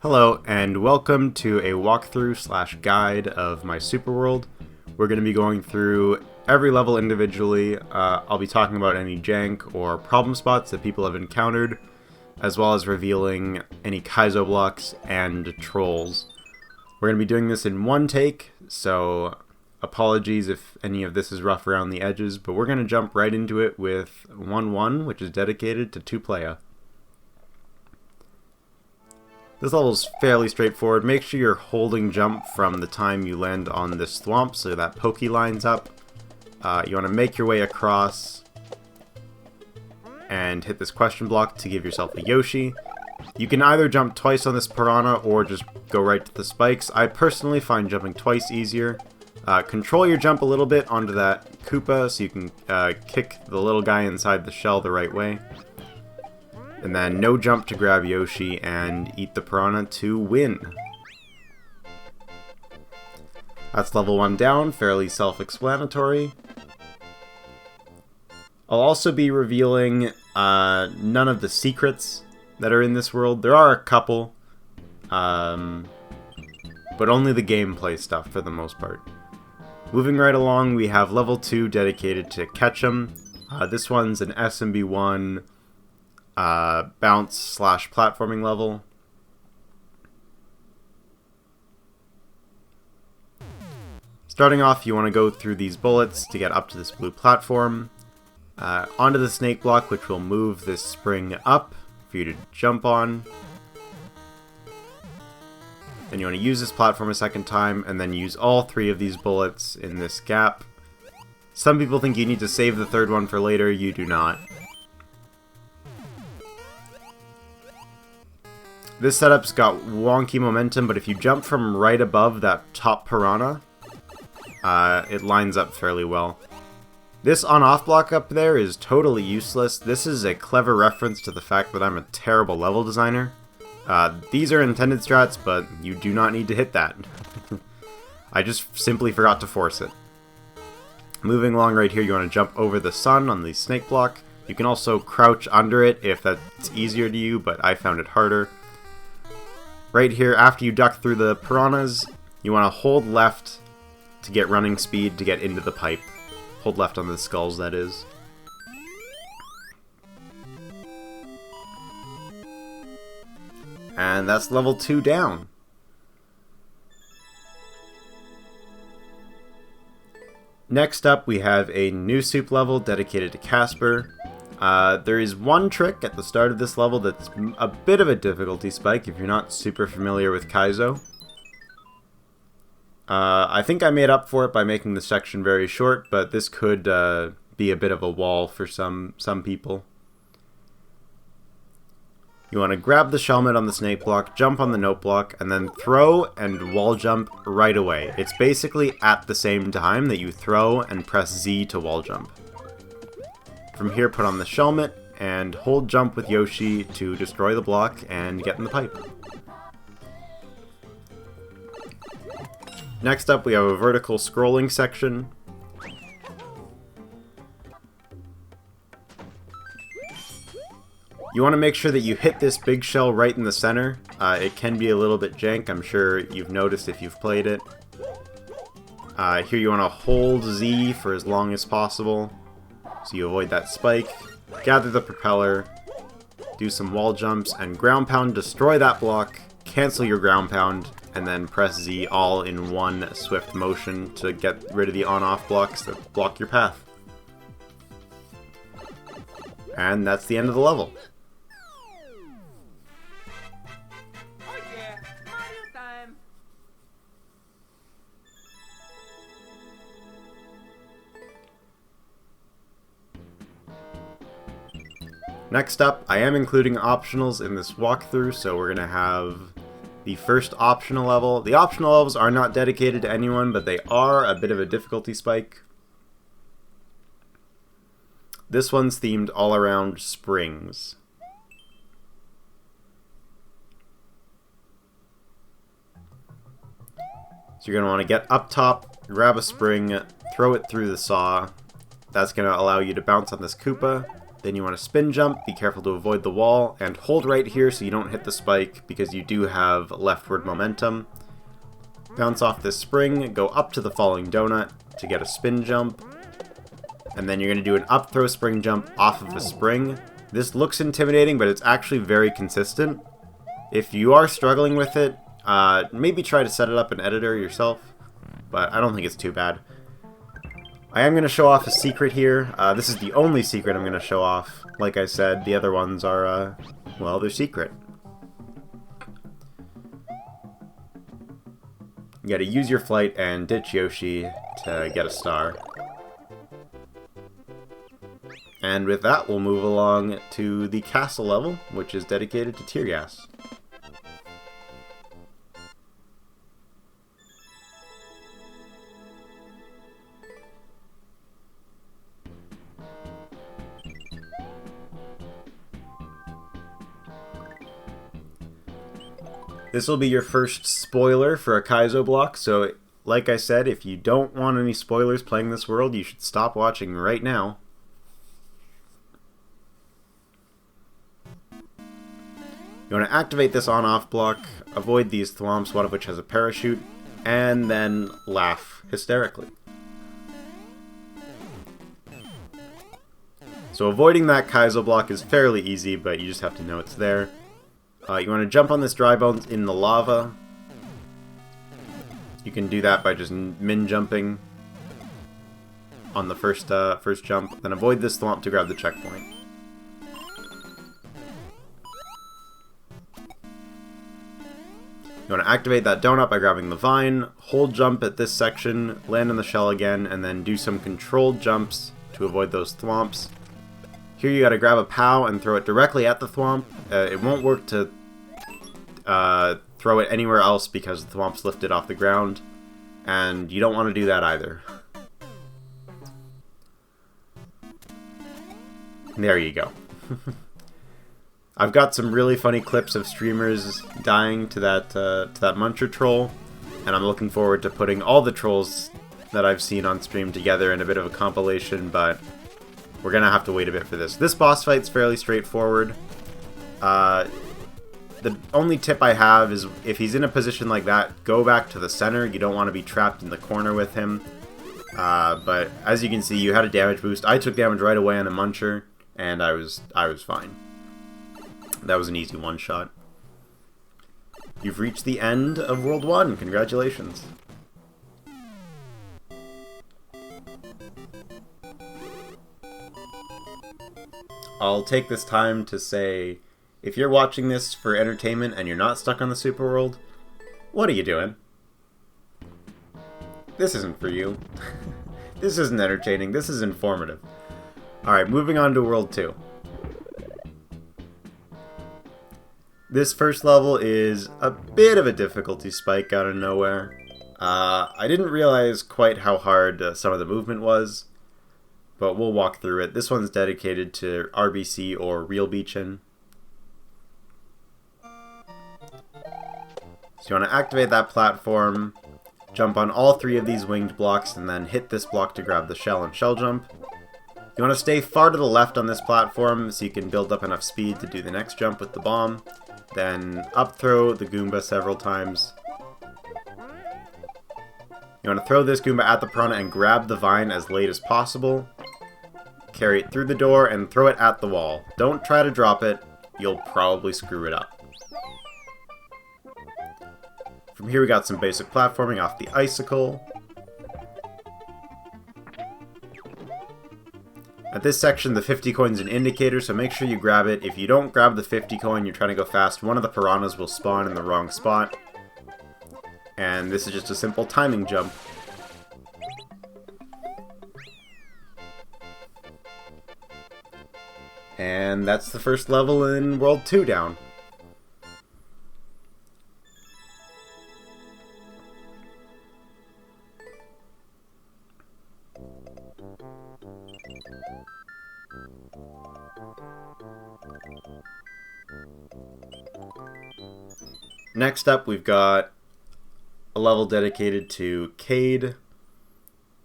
Hello, and welcome to a walkthrough slash guide of my super world. We're going to be going through every level individually. I'll be talking about any jank or problem spots that people have encountered, as well as revealing any kaizo blocks and trolls. We're going to be doing this in one take, so apologies if any of this is rough around the edges, but we're going to jump right into it with 1-1, which is dedicated to Playa. This level is fairly straightforward. Make sure you're holding jump from the time you land on this swamp so that pokey lines up. You want to make your way across and hit this question block to give yourself a Yoshi. You can either jump twice on this piranha or just go right to the spikes. I personally find jumping twice easier. Control your jump a little bit onto that Koopa so you can kick the little guy inside the shell the right way. And then no jump to grab Yoshi and eat the piranha to win. That's level 1 down, fairly self-explanatory. I'll also be revealing none of the secrets that are in this world. There are a couple, but only the gameplay stuff for the most part. Moving right along, we have level 2 dedicated to Ketchum. This one's an SMB1 bounce slash platforming level. Starting off, you want to go through these bullets to get up to this blue platform, onto the snake block, which will move this spring up for you to jump on. Then you want to use this platform a second time, and then use all 3 of these bullets in this gap. Some people think you need to save the third one for later. You do not. This setup's got wonky momentum, but if you jump from right above that top piranha, it lines up fairly well. This on-off block up there is totally useless. This is a clever reference to the fact that I'm a terrible level designer. These are intended strats, but you do not need to hit that. I just simply forgot to force it. Moving along right here, you want to jump over the sun on the snake block. You can also crouch under it if that's easier to you, but I found it harder. Right here, after you duck through the piranhas, you want to hold left to get running speed to get into the pipe. Hold left on the skulls, that is. And that's level 2 down. Next up, we have a new soup level dedicated to Casper. There is one trick at the start of this level that's a bit of a difficulty spike if you're not super familiar with Kaizo. I think I made up for it by making the section very short, but this could be a bit of a wall for some people. You want to grab the shellmet on the snake block, jump on the note block, and then throw and wall jump right away. It's basically at the same time that you throw and press Z to wall jump. From here, put on the shellmet and hold jump with Yoshi to destroy the block and get in the pipe. Next up, we have a vertical scrolling section. You want to make sure that you hit this big shell right in the center. It can be a little bit jank, I'm sure you've noticed if you've played it. Here you want to hold Z for as long as possible, so you avoid that spike. Gather the propeller, do some wall jumps, and ground pound, destroy that block, cancel your ground pound, and then press Z all in one swift motion to get rid of the on-off blocks that block your path. And that's the end of the level. Next up, I am including optionals in this walkthrough, so we're going to have the first optional level. The optional levels are not dedicated to anyone, but they are a bit of a difficulty spike. This one's themed all around springs. So you're going to want to get up top, grab a spring, throw it through the saw. That's going to allow you to bounce on this Koopa. Then you want to spin jump, be careful to avoid the wall, and hold right here so you don't hit the spike because you do have leftward momentum. Bounce off this spring, go up to the falling donut to get a spin jump, and then you're going to do an up throw spring jump off of a spring. This looks intimidating, but it's actually very consistent. If you are struggling with it, maybe try to set it up in editor yourself, but I don't think it's too bad. I am going to show off a secret here. This is the only secret I'm going to show off. Like I said, the other ones are, well, they're secret. You gotta use your flight and ditch Yoshi to get a star. And with that, we'll move along to the castle level, which is dedicated to tear gas. This will be your first spoiler for a Kizo block, so like I said, if you don't want any spoilers playing this world, you should stop watching right now. You want to activate this on-off block, avoid these thwomps, one of which has a parachute, and then laugh hysterically. So avoiding that Kaizo block is fairly easy, but you just have to know it's there. You want to jump on this dry bones in the lava. You can do that by just min jumping on the first jump, then avoid this thwomp to grab the checkpoint. You want to activate that donut by grabbing the vine, hold jump at this section, land in the shell again, and then do some controlled jumps to avoid those thwomps. Here you gotta grab a POW and throw it directly at the thwomp. It won't work to throw it anywhere else because the thwomp's lifted off the ground, and you don't want to do that either. There you go. I've got some really funny clips of streamers dying to that Muncher troll, and I'm looking forward to putting all the trolls that I've seen on stream together in a bit of a compilation, but we're gonna have to wait a bit for this. This boss fight's fairly straightforward. The only tip I have is if he's in a position like that, go back to the center. You don't want to be trapped in the corner with him. But as you can see, you had a damage boost. I took damage right away on the Muncher, and I was fine. That was an easy one-shot. You've reached the end of World 1. Congratulations. I'll take this time to say, if you're watching this for entertainment and you're not stuck on the Super World, what are you doing? This isn't for you. This isn't entertaining, this is informative. Alright, moving on to World 2. This first level is a bit of a difficulty spike out of nowhere. I didn't realize quite how hard some of the movement was, but we'll walk through it. This one's dedicated to RBC or Real Beachin'. So you want to activate that platform, jump on all three of these winged blocks, and then hit this block to grab the shell and shell jump. You want to stay far to the left on this platform so you can build up enough speed to do the next jump with the bomb. Then up throw the Goomba several times. You want to throw this Goomba at the piranha and grab the vine as late as possible. Carry it through the door and throw it at the wall. Don't try to drop it, you'll probably screw it up. From here we got some basic platforming off the icicle. At this section, the 50 coin's an indicator, so make sure you grab it. If you don't grab the 50 coin, you're trying to go fast, one of the piranhas will spawn in the wrong spot. And this is just a simple timing jump. And that's the first level in World 2 down. Next up, we've got a level dedicated to Kade.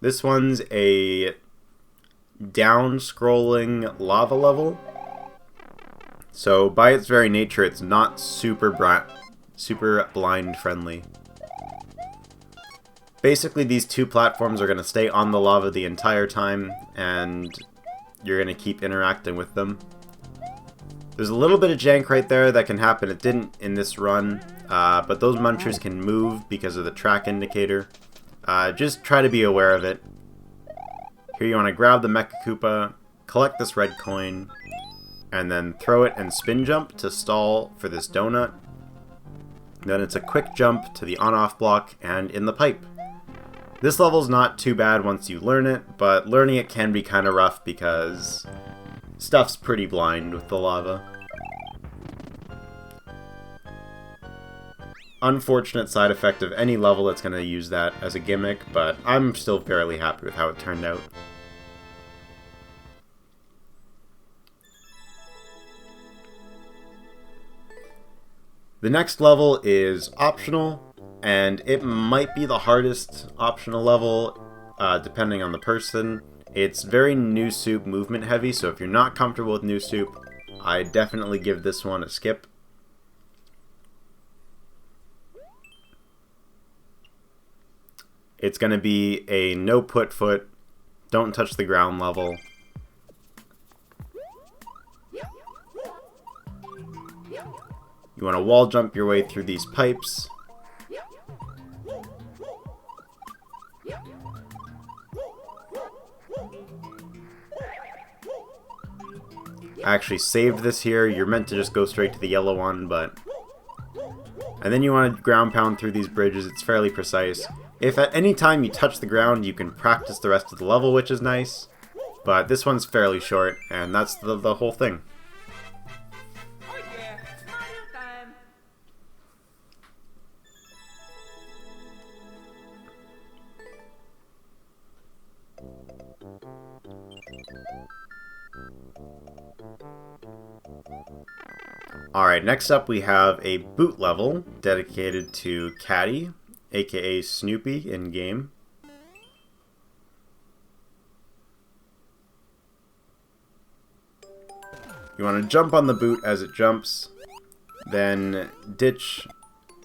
This one's a down-scrolling lava level. So by its very nature, it's not super blind friendly. Basically, these two platforms are going to stay on the lava the entire time, and you're going to keep interacting with them. There's a little bit of jank right there that can happen. It didn't in this run, but those munchers can move because of the track indicator. Just try to be aware of it. Here you want to grab the Mecha Koopa, collect this red coin, and then throw it and spin jump to stall for this donut. Then it's a quick jump to the on-off block and in the pipe. This level's not too bad once you learn it, but learning it can be kind of rough because stuff's pretty blind with the lava. Unfortunate side effect of any level that's going to use that as a gimmick, but I'm still fairly happy with how it turned out. The next level is optional, and it might be the hardest optional level, depending on the person. It's very new soup movement heavy, so if you're not comfortable with new soup, I definitely give this one a skip. It's going to be a no put foot, don't touch the ground level. You want to wall jump your way through these pipes. I actually saved this here. You're meant to just go straight to the yellow one, but... And then you want to ground pound through these bridges. It's fairly precise. If at any time you touch the ground, you can practice the rest of the level, which is nice. But this one's fairly short, and that's the whole thing. Alright, next up we have a boot level dedicated to Kade, aka Snoopy in game. You want to jump on the boot as it jumps, then ditch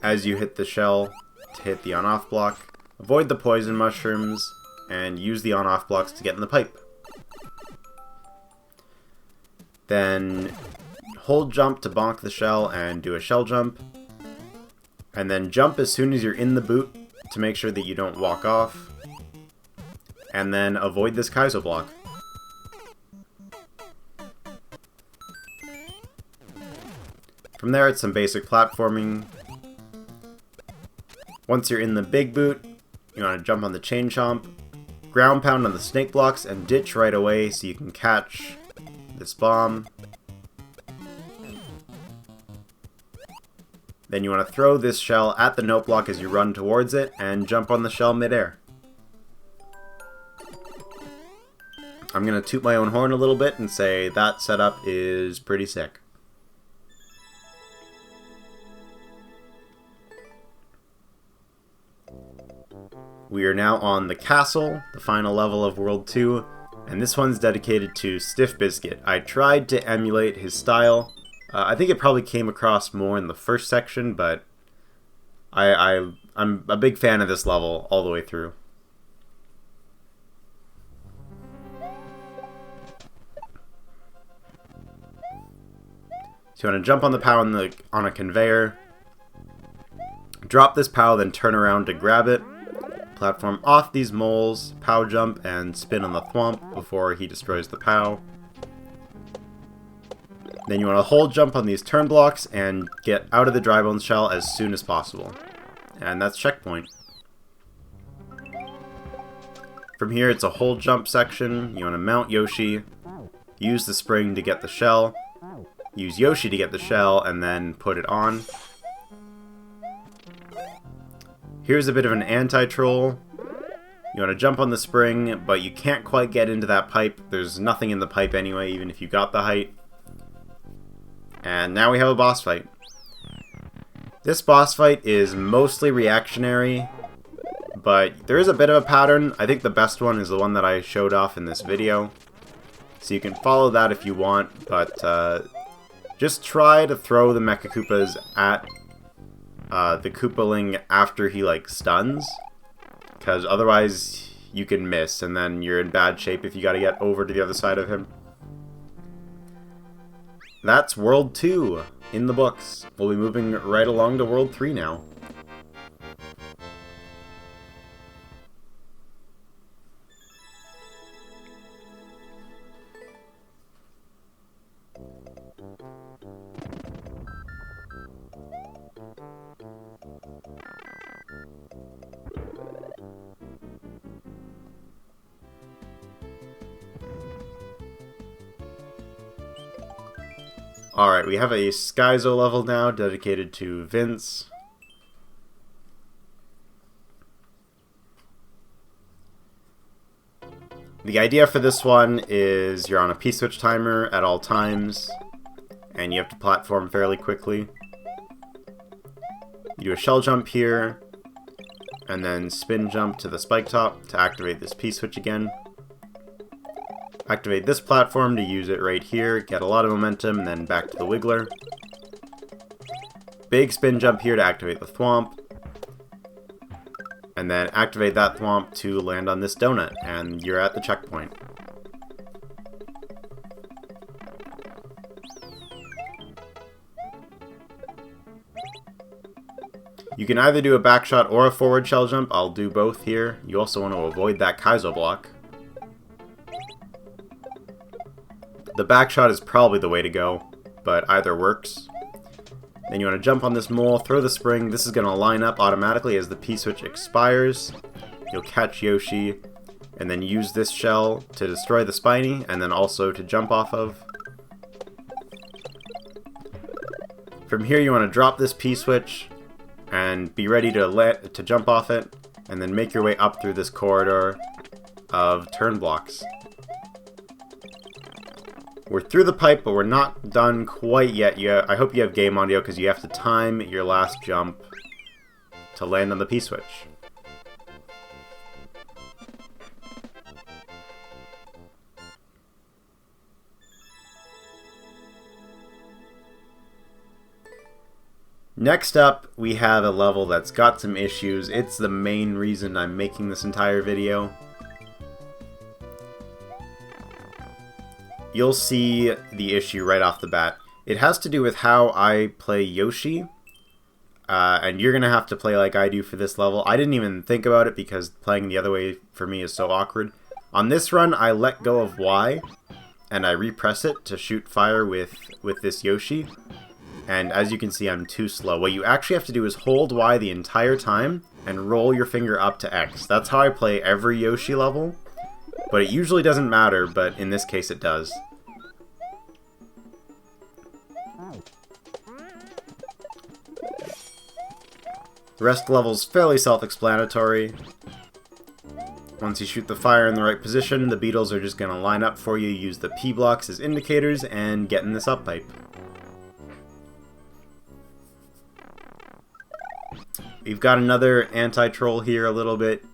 as you hit the shell to hit the on-off block, avoid the poison mushrooms, and use the on-off blocks to get in the pipe. Then hold jump to bonk the shell and do a shell jump. And then jump as soon as you're in the boot to make sure that you don't walk off. And then avoid this kaizo block. From there it's some basic platforming. Once you're in the big boot, you want to jump on the chain chomp, ground pound on the snake blocks, and ditch right away so you can catch this bomb. Then you want to throw this shell at the note block as you run towards it, and jump on the shell midair. I'm going to toot my own horn a little bit and say that setup is pretty sick. We are now on the castle, the final level of World 2, and this one's dedicated to Stiff Biscuit. I tried to emulate his style. I think it probably came across more in the first section, but I'm a big fan of this level all the way through. So you want to jump on the POW on a conveyor, drop this POW, then turn around to grab it, platform off these moles, POW jump, and spin on the thwomp before he destroys the POW. Then you want to hold jump on these turn blocks and get out of the dry bones shell as soon as possible. And that's checkpoint. From here it's a hold jump section. You want to mount Yoshi, use the spring to get the shell, use Yoshi to get the shell, and then put it on. Here's a bit of an anti-troll. You want to jump on the spring, but you can't quite get into that pipe. There's nothing in the pipe anyway, even if you got the height. And now we have a boss fight. This boss fight is mostly reactionary, but there is a bit of a pattern. I think the best one is the one that I showed off in this video. So you can follow that if you want, but just try to throw the Mecha Koopas at the Koopaling after he, like, stuns. Because otherwise you can miss, and then you're in bad shape if you gotta get over to the other side of him. That's World 2 in the books. We'll be moving right along to World 3 now. Alright, we have a Skyzo level now dedicated to Vince. The idea for this one is you're on a P-switch timer at all times, and you have to platform fairly quickly. You do a shell jump here, and then spin jump to the spike top to activate this P-switch again. Activate this platform to use it right here, get a lot of momentum, and then back to the Wiggler. Big spin jump here to activate the Thwomp. And then activate that Thwomp to land on this donut, and you're at the checkpoint. You can either do a back shot or a forward shell jump. I'll do both here. You also want to avoid that Kizo Block. The back shot is probably the way to go, but either works. Then you want to jump on this mole, throw the spring. This is going to line up automatically as the P-switch expires. You'll catch Yoshi, and then use this shell to destroy the Spiny, and then also to jump off of. From here you want to drop this P-switch, and be ready to jump off it, and then make your way up through this corridor of turn blocks. We're through the pipe, but we're not done quite yet. I hope you have game audio, because you have to time your last jump to land on the P-switch. Next up, we have a level that's got some issues. It's the main reason I'm making this entire video. You'll see the issue right off the bat. It has to do with how I play Yoshi, and you're going to have to play like I do for this level. I didn't even think about it because playing the other way for me is so awkward. On this run, I let go of Y, and I repress it to shoot fire with this Yoshi, and as you can see, I'm too slow. What you actually have to do is hold Y the entire time, and roll your finger up to X. That's how I play every Yoshi level. But it usually doesn't matter, but in this case it does. The rest of the level's fairly self-explanatory. Once you shoot the fire in the right position, the beetles are just going to line up for you, use the P blocks as indicators, and get in this up pipe. We've got another anti-troll here a little bit,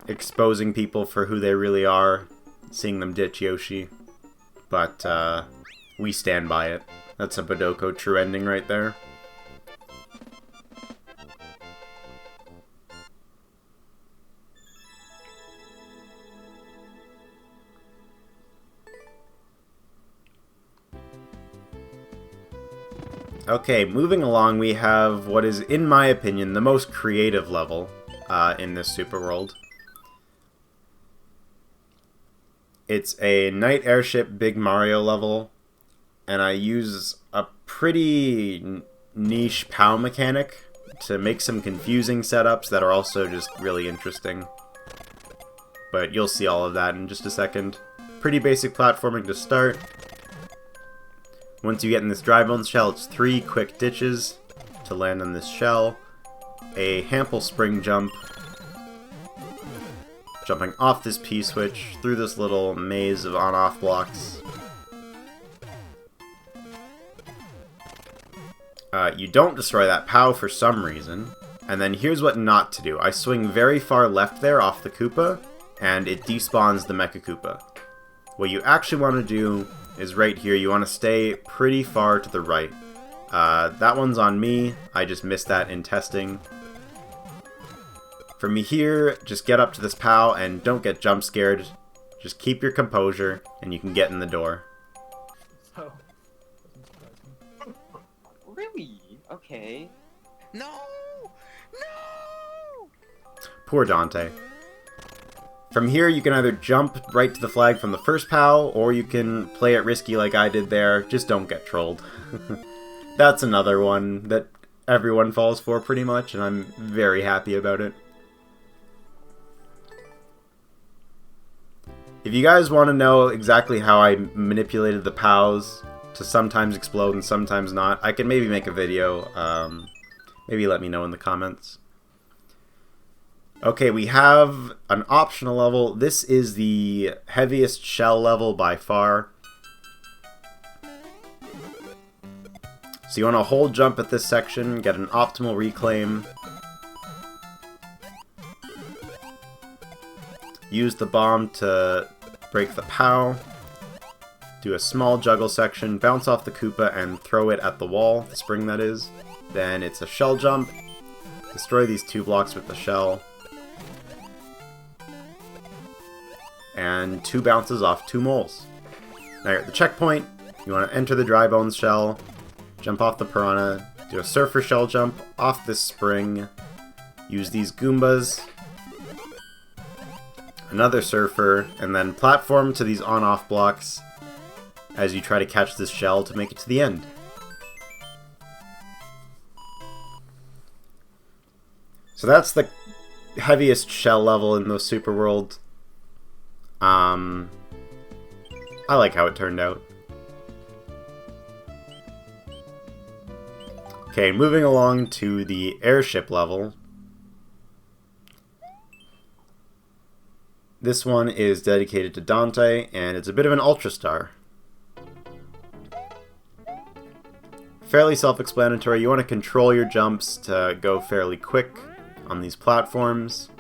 exposing people for who they really are, seeing them ditch Yoshi, but we stand by it. That's a Badoko true ending right there. Okay, moving along, we have what is, in my opinion, the most creative level in this Super World. It's a Night Airship Big Mario level, and I use a pretty niche POW mechanic to make some confusing setups that are also just really interesting. But you'll see all of that in just a second. Pretty basic platforming to start. Once you get in this dry bones shell, it's 3 quick ditches to land on this shell. A Hample spring jump, jumping off this P-switch, through this little maze of on-off blocks. You don't destroy that POW for some reason, and then here's what not to do. I swing very far left there off the Koopa, and it despawns the Mecha Koopa. what you actually want to do is right here. You want to stay pretty far to the right. That one's on me. I just missed that in testing. From here, just get up to this POW and don't get jump scared. Just keep your composure and you can get in the door. So, Really? Okay. No! No! Poor Dante. From here, you can either jump right to the flag from the first POW, or you can play it risky like I did there. Just don't get trolled. That's another one that everyone falls for pretty much, and I'm very happy about it. If you guys want to know exactly how I manipulated the POWs to sometimes explode and sometimes not, I can maybe make a video. Maybe let me know in the comments. Okay, we have an optional level. This is the heaviest shell level by far. So you want to hold jump at this section, get an optimal reclaim. Use the bomb to break the POW. Do a small juggle section, bounce off the Koopa and throw it at the wall, the spring that is. Then it's a shell jump. Destroy these 2 blocks with the shell. And 2 bounces off 2 moles. Now you're at the checkpoint. You want to enter the dry bones shell, jump off the piranha, do a surfer shell jump off this spring, use these Goombas, another surfer, and then platform to these on-off blocks as you try to catch this shell to make it to the end. So that's the heaviest shell level in the Super World. I like how it turned out. Okay, moving along to the airship level. This one is dedicated to Dante, and it's a bit of an ultra star. Fairly self-explanatory. You want to control your jumps to go fairly quick on these platforms.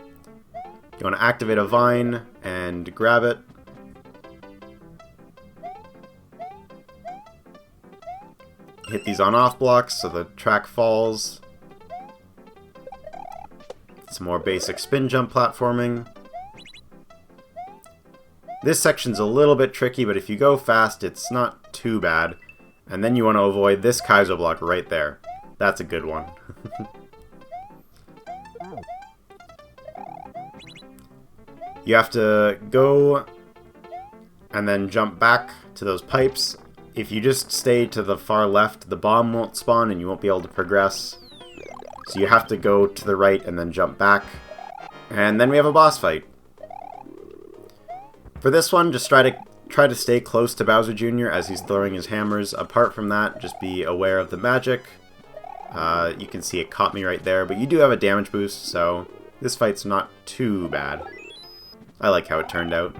You want to activate a vine and grab it. Hit these on-off blocks so the track falls. Some more basic spin jump platforming. This section's a little bit tricky, but if you go fast, it's not too bad. And then you want to avoid this Kizo block right there. That's a good one. You have to go and then jump back to those pipes. If you just stay to the far left, the bomb won't spawn and you won't be able to progress. So you have to go to the right and then jump back. And then we have a boss fight. For this one, just try to stay close to Bowser Jr. as he's throwing his hammers. Apart from that, just be aware of the magic. You can see it caught me right there, but you do have a damage boost, so this fight's not too bad. I like how it turned out.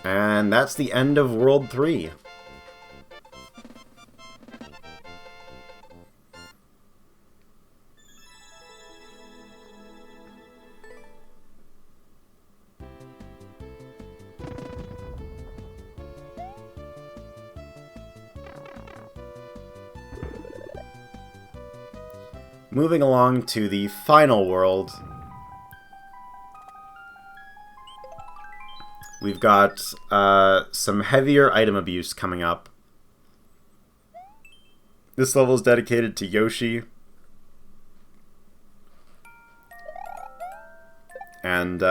And that's the end of World 3. Moving along to the final world, we've got some heavier item abuse coming up. This level is dedicated to Yoshi. And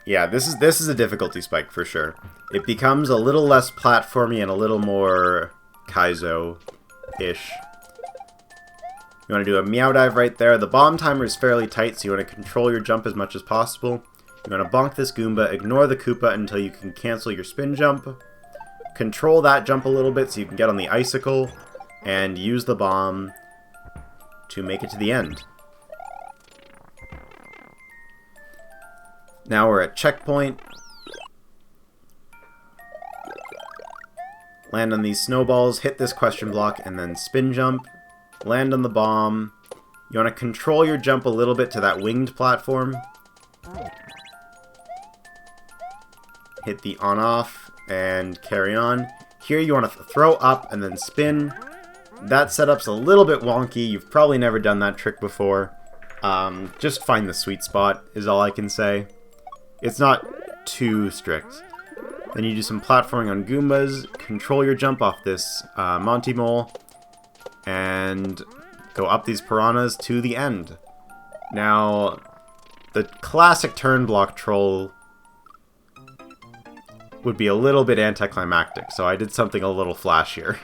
yeah, this is a difficulty spike for sure. It becomes a little less platformy and a little more kaizo-ish. You want to do a meow dive right there. The bomb timer is fairly tight, so you want to control your jump as much as possible. You want to bonk this Goomba, ignore the Koopa until you can cancel your spin jump. Control that jump a little bit so you can get on the icicle, and use the bomb to make it to the end. Now we're at checkpoint. Land on these snowballs, hit this question block, and then spin jump. Land on the bomb. You want to control your jump a little bit to that winged platform. Hit the on-off and carry on. Here you want to throw up and then spin. That setup's a little bit wonky. You've probably never done that trick before. Just find the sweet spot is all I can say. It's not too strict. Then you do some platforming on Goombas, control your jump off this Monty Mole, and go up these piranhas to the end. Now, the classic turn block troll would be a little bit anticlimactic, so I did something a little flashier.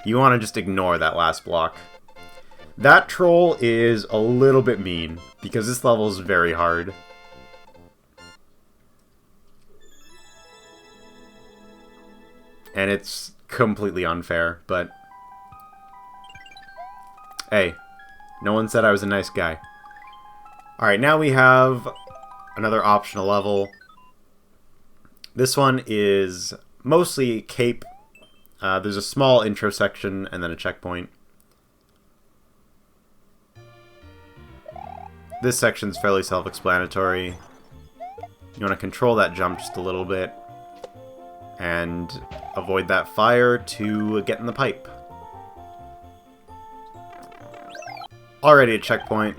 You want to just ignore that last block. That troll is a little bit mean, because this level is very hard. And it's completely unfair, but hey, no one said I was a nice guy. Alright, now we have another optional level. This one is mostly cape. There's a small intro section and then a checkpoint. This section's fairly self-explanatory. You want to control that jump just a little bit and avoid that fire to get in the pipe. Already a checkpoint.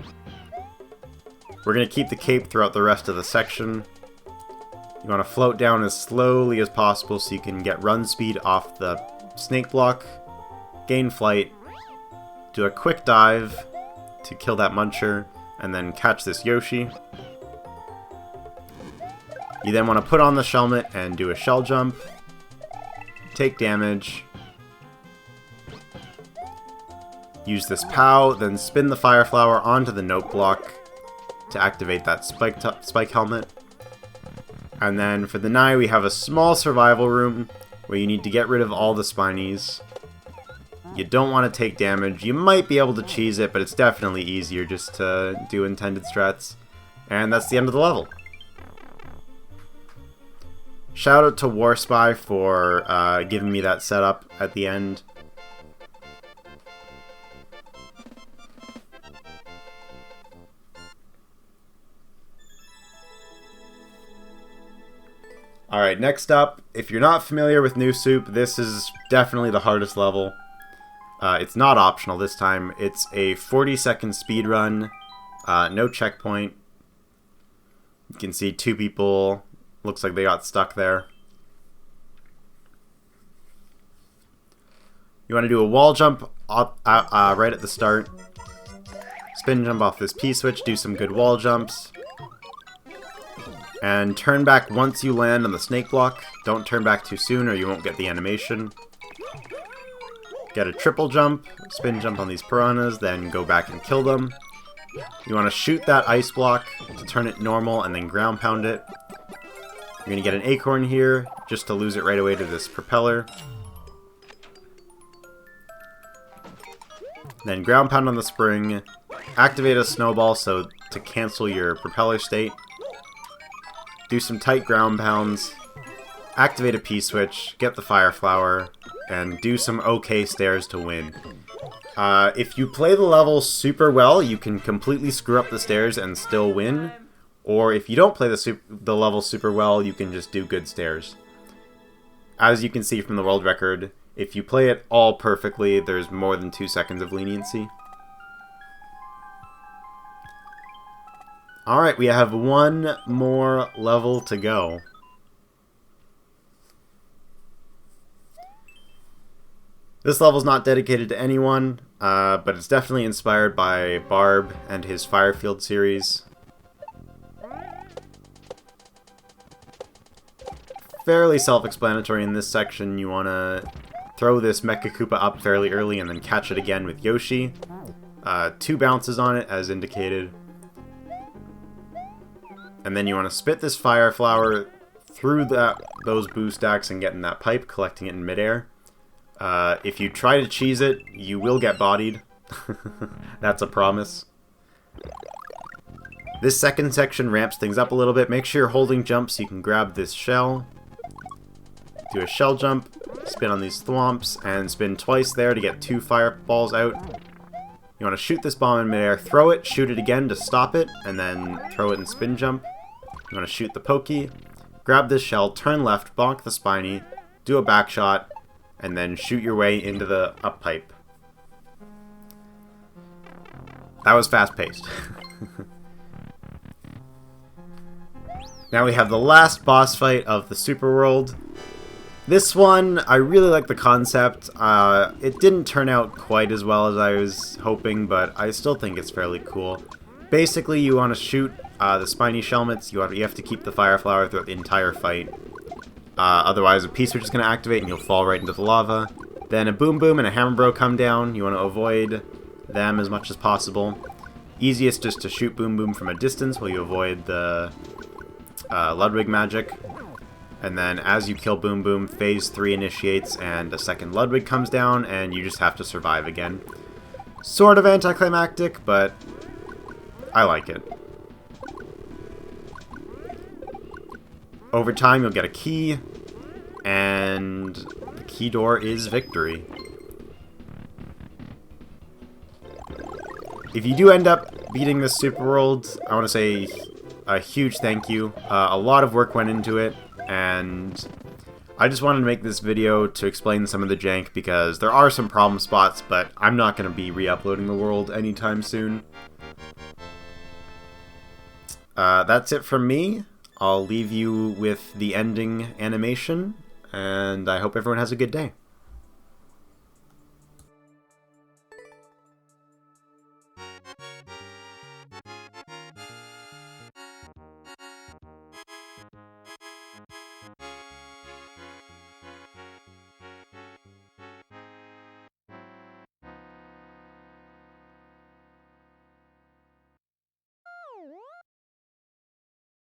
We're going to keep the cape throughout the rest of the section. You want to float down as slowly as possible so you can get run speed off the snake block, gain flight, do a quick dive to kill that muncher, and then catch this Yoshi. You then want to put on the shellmet and do a shell jump, take damage, use this POW, then spin the fire flower onto the note block to activate that spike helmet. And then for the Nye, we have a small survival room where you need to get rid of all the spinies. You don't want to take damage. You might be able to cheese it, but it's definitely easier just to do intended strats. And that's the end of the level. Shout out to Warspy for giving me that setup at the end. Alright, next up, if you're not familiar with New Soup, this is definitely the hardest level. It's not optional this time. It's a 40-second speed run, no checkpoint. You can see two people, looks like they got stuck there. You want to do a wall jump right at the start. Spin jump off this P-switch, do some good wall jumps. And turn back once you land on the snake block. Don't turn back too soon or you won't get the animation. Get a triple jump, spin jump on these piranhas, then go back and kill them. You want to shoot that ice block to turn it normal and then ground pound it. You're going to get an acorn here, just to lose it right away to this propeller. Then ground pound on the spring, activate a snowball so to cancel your propeller state. Do some tight ground pounds, activate a P-switch, get the fire flower, and do some okay stairs to win. If you play the level super well, you can completely screw up the stairs and still win. Or if you don't play the level super well, you can just do good stairs. As you can see from the world record, if you play it all perfectly, there's more than 2 seconds of leniency. Alright, we have one more level to go. This level's not dedicated to anyone, but it's definitely inspired by Barb and his Firefield series. Fairly self-explanatory in this section. You want to throw this Mecha Koopa up fairly early and then catch it again with Yoshi. 2 bounces on it as indicated. And then you want to spit this fire flower through those boo stacks and get in that pipe, collecting it in midair. If you try to cheese it, you will get bodied. That's a promise. This second section ramps things up a little bit. Make sure you're holding jump so you can grab this shell. Do a shell jump, spin on these thwomps, and spin twice there to get 2 fireballs out. You want to shoot this bomb in midair, throw it, shoot it again to stop it, and then throw it and spin jump. You want to shoot the pokey, grab this shell, turn left, bonk the spiny, do a back shot, and then shoot your way into the up pipe. That was fast-paced. Now we have the last boss fight of the Super World. This one, I really like the concept. It didn't turn out quite as well as I was hoping, but I still think it's fairly cool. Basically, you want to shoot the spiny shelmets. You have to keep the fire flower throughout the entire fight. Otherwise, a P-switch is going to activate and you'll fall right into the lava. Then a Boom Boom and a Hammer Bro come down. You want to avoid them as much as possible. Easiest just to shoot Boom Boom from a distance while you avoid the Ludwig magic. And then as you kill Boom Boom, phase 3 initiates and a second Ludwig comes down and you just have to survive again. Sort of anticlimactic, but I like it. Over time you'll get a key, and the key door is victory. If you do end up beating this Super World, I want to say a huge thank you. A lot of work went into it, and I just wanted to make this video to explain some of the jank because there are some problem spots, but I'm not going to be re-uploading the world anytime soon. That's it from me. I'll leave you with the ending animation, and I hope everyone has a good day.